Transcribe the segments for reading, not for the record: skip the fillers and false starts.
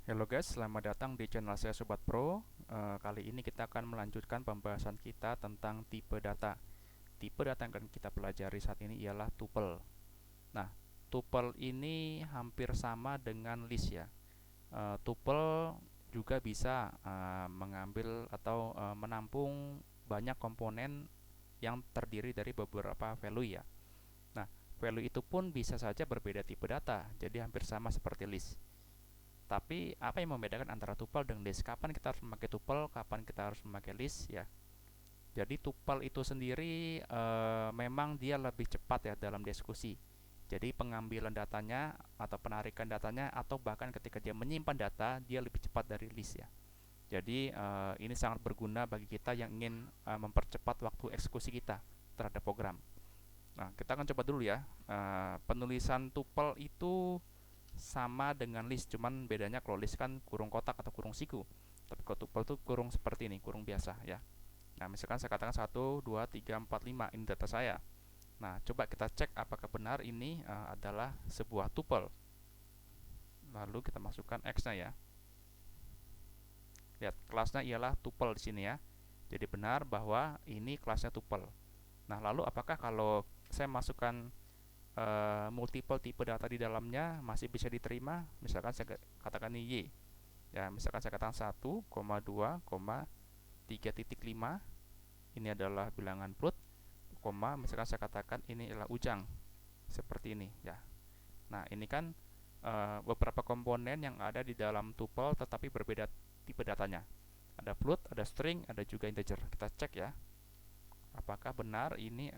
Halo guys, selamat datang di channel saya Sobat Pro. Kali ini kita akan melanjutkan pembahasan kita tentang tipe data. Tipe data yang akan kita pelajari saat ini ialah tuple. Nah, tuple ini hampir sama dengan list ya. Tuple juga bisa mengambil atau menampung banyak komponen yang terdiri dari beberapa value ya. Nah, value itu pun bisa saja berbeda tipe data, jadi hampir sama seperti list. Tapi apa yang membedakan antara tuple dan list? Kapan kita harus memakai tuple, kapan kita harus memakai list ya? Jadi tuple itu sendiri memang dia lebih cepat ya dalam diskusi. Jadi pengambilan datanya atau penarikan datanya atau bahkan ketika dia menyimpan data dia lebih cepat dari list ya. Jadi ini sangat berguna bagi kita yang ingin mempercepat waktu eksekusi kita terhadap program. Nah, kita akan coba dulu ya. Penulisan tuple itu sama dengan list, cuman bedanya kalau list kan kurung kotak atau kurung siku, tapi kalau tuple itu kurung seperti ini, kurung biasa ya. Nah, misalkan saya katakan 1 2 3 4 5 ini data saya. Nah, coba kita cek apakah benar ini adalah sebuah tuple. Lalu kita masukkan x nya ya. Lihat, kelasnya ialah tuple di sini ya. Jadi benar bahwa ini kelasnya tuple. Nah, lalu apakah kalau saya masukkan multiple tipe data di dalamnya masih bisa diterima? Misalkan saya katakan ini y ya, misalkan saya katakan 1,2,3.5 ini adalah bilangan float, misalkan saya katakan ini adalah ujang seperti ini ya. Nah, ini kan beberapa komponen yang ada di dalam tuple tetapi berbeda tipe datanya. Ada float, ada string, ada juga integer. Kita cek ya, apakah benar ini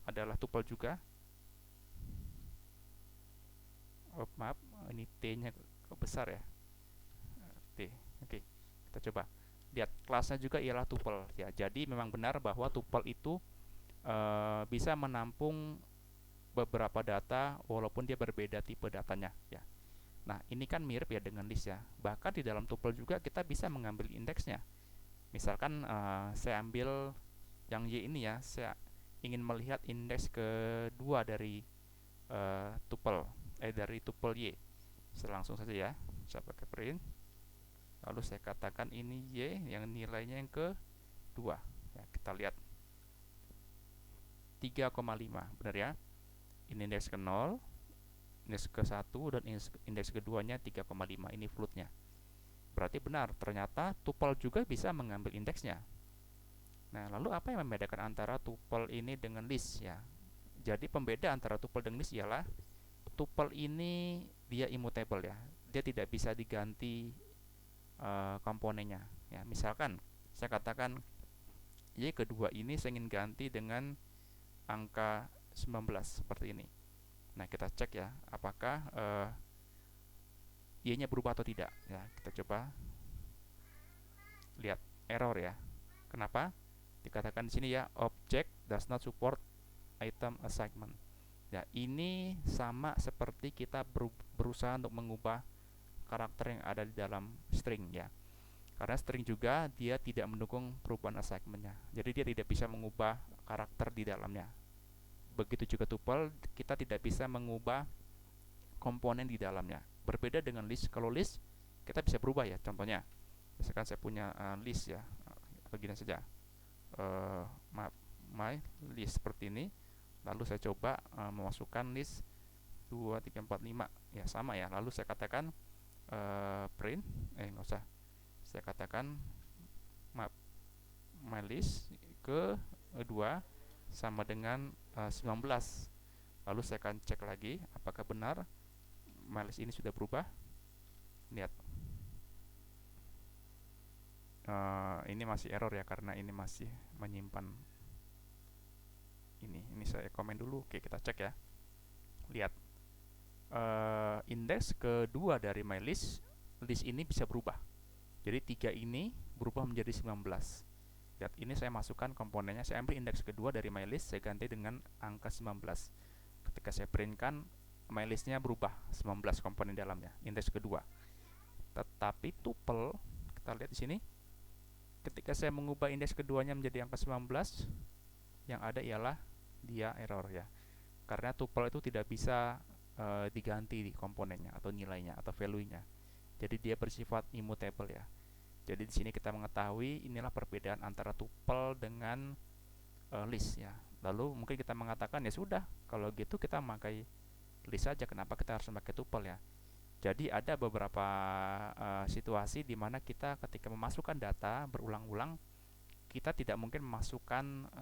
adalah tuple juga. Oh, maaf, ini t-nya besar ya. T. Oke, kita coba lihat, kelasnya juga ialah tuple ya. Jadi memang benar bahwa tuple itu bisa menampung beberapa data walaupun dia berbeda tipe datanya ya. Nah, ini kan mirip ya dengan list ya. Bahkan di dalam tuple juga kita bisa mengambil indeksnya. Misalkan saya ambil yang y ini ya, saya ingin melihat indeks kedua dari dari tuple y. Saya langsung saja ya, saya pakai print. Lalu saya katakan ini y yang nilainya yang kedua ya, kita lihat 3,5, benar ya. Ini indeks ke 0, indeks ke 1, dan indeks keduanya 3,5. Ini floatnya. Berarti benar, ternyata tuple juga bisa mengambil indeksnya. Nah, lalu apa yang membedakan antara tuple ini dengan list ya? Jadi pembeda antara tuple dan list ialah tuple ini dia immutable ya. Dia tidak bisa diganti komponennya ya. Misalkan saya katakan y kedua ini saya ingin ganti dengan angka 19 seperti ini. Nah, kita cek ya, apakah y-nya berubah atau tidak ya. Kita coba lihat, error ya. Kenapa? Dikatakan di sini ya, object does not support item assignment. Ya, ini sama seperti kita berusaha untuk mengubah karakter yang ada di dalam string ya. Karena string juga dia tidak mendukung perubahan assignmentnya. Jadi dia tidak bisa mengubah karakter di dalamnya. Begitu juga tuple, kita tidak bisa mengubah komponen di dalamnya. Berbeda dengan list. Kalau list kita bisa berubah ya. Contohnya, misalkan saya punya list ya, begini saja. My list seperti ini. Lalu saya coba memasukkan list 2, 3, 4, 5 ya, sama ya. Lalu saya katakan print, nggak usah, saya katakan my list ke 2 sama dengan 19. Lalu saya akan cek lagi apakah benar my list ini sudah berubah. Lihat, ini masih error ya, karena ini masih menyimpan ini saya komen dulu. Oke, kita cek ya. Lihat, indeks kedua dari my list ini bisa berubah. Jadi 3 ini berubah menjadi 19. Lihat, ini saya masukkan komponennya, saya ambil indeks kedua dari my list, saya ganti dengan angka 19. Ketika saya printkan, my listnya berubah 19 komponen dalamnya, indeks kedua. Tetapi tuple, kita lihat di sini, ketika saya mengubah indeks keduanya menjadi angka 19, yang ada ialah dia error ya. Karena tuple itu tidak bisa diganti di komponennya atau nilainya atau value-nya. Jadi dia bersifat immutable ya. Jadi di sini kita mengetahui inilah perbedaan antara tuple dengan list ya. Lalu mungkin kita mengatakan ya sudah, kalau gitu kita memakai list saja, kenapa kita harus memakai tuple ya. Jadi ada beberapa situasi di mana kita ketika memasukkan data berulang-ulang, kita tidak mungkin memasukkan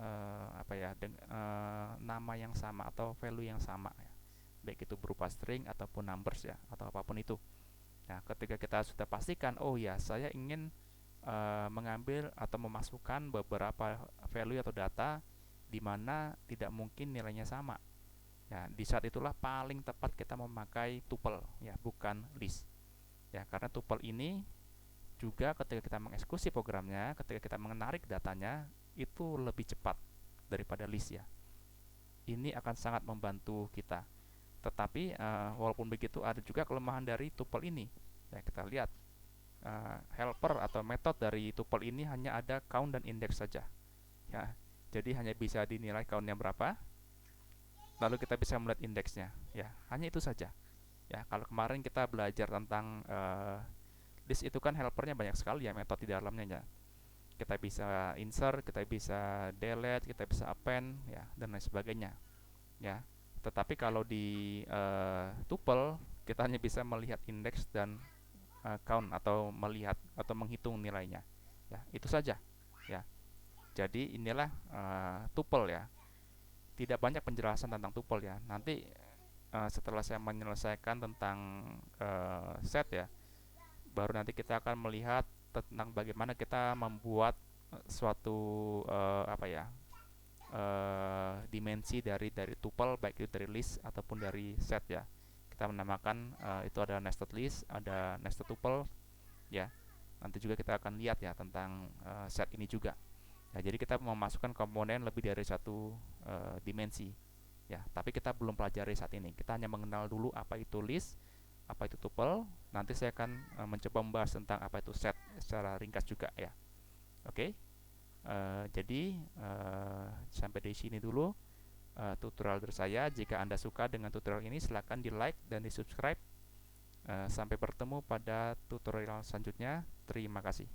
nama yang sama atau value yang sama ya. Baik itu berupa string ataupun numbers ya, atau apapun itu. Nah, ketika kita sudah pastikan, oh ya, saya ingin mengambil atau memasukkan beberapa value atau data di mana tidak mungkin nilainya sama. Ya, di saat itulah paling tepat kita memakai tuple ya, bukan list. Ya, karena tuple ini juga ketika kita mengeksekusi programnya, ketika kita menarik datanya, itu lebih cepat daripada list ya. Ini akan sangat membantu kita. Tetapi walaupun begitu, ada juga kelemahan dari tuple ini. Ya, kita lihat helper atau metode dari tuple ini hanya ada count dan index saja. Ya, jadi hanya bisa dinilai countnya berapa, lalu kita bisa melihat indeksnya. Ya, hanya itu saja. Ya, kalau kemarin kita belajar tentang list itu kan helpernya banyak sekali ya, metode di dalamnya ya. Kita bisa insert, kita bisa delete, kita bisa append ya, dan lain sebagainya ya. Tetapi kalau di tuple kita hanya bisa melihat indeks dan count, atau melihat atau menghitung nilainya ya, itu saja ya. Jadi inilah tuple ya. Tidak banyak penjelasan tentang tuple ya. Nanti setelah saya menyelesaikan tentang set ya, baru nanti kita akan melihat tentang bagaimana kita membuat suatu dimensi dari tuple, baik itu dari list ataupun dari set ya. Kita menamakan itu ada nested list, ada nested tuple ya. Nanti juga kita akan lihat ya tentang set ini juga. Ya, jadi kita memasukkan komponen lebih dari satu dimensi ya. Tapi kita belum pelajari saat ini. Kita hanya mengenal dulu apa itu list, apa itu tuple. Nanti saya akan mencoba membahas tentang apa itu set secara ringkas juga ya. Oke. Jadi sampai di sini dulu tutorial dari saya. Jika Anda suka dengan tutorial ini, silahkan di like dan di subscribe. Sampai bertemu pada tutorial selanjutnya. Terima kasih.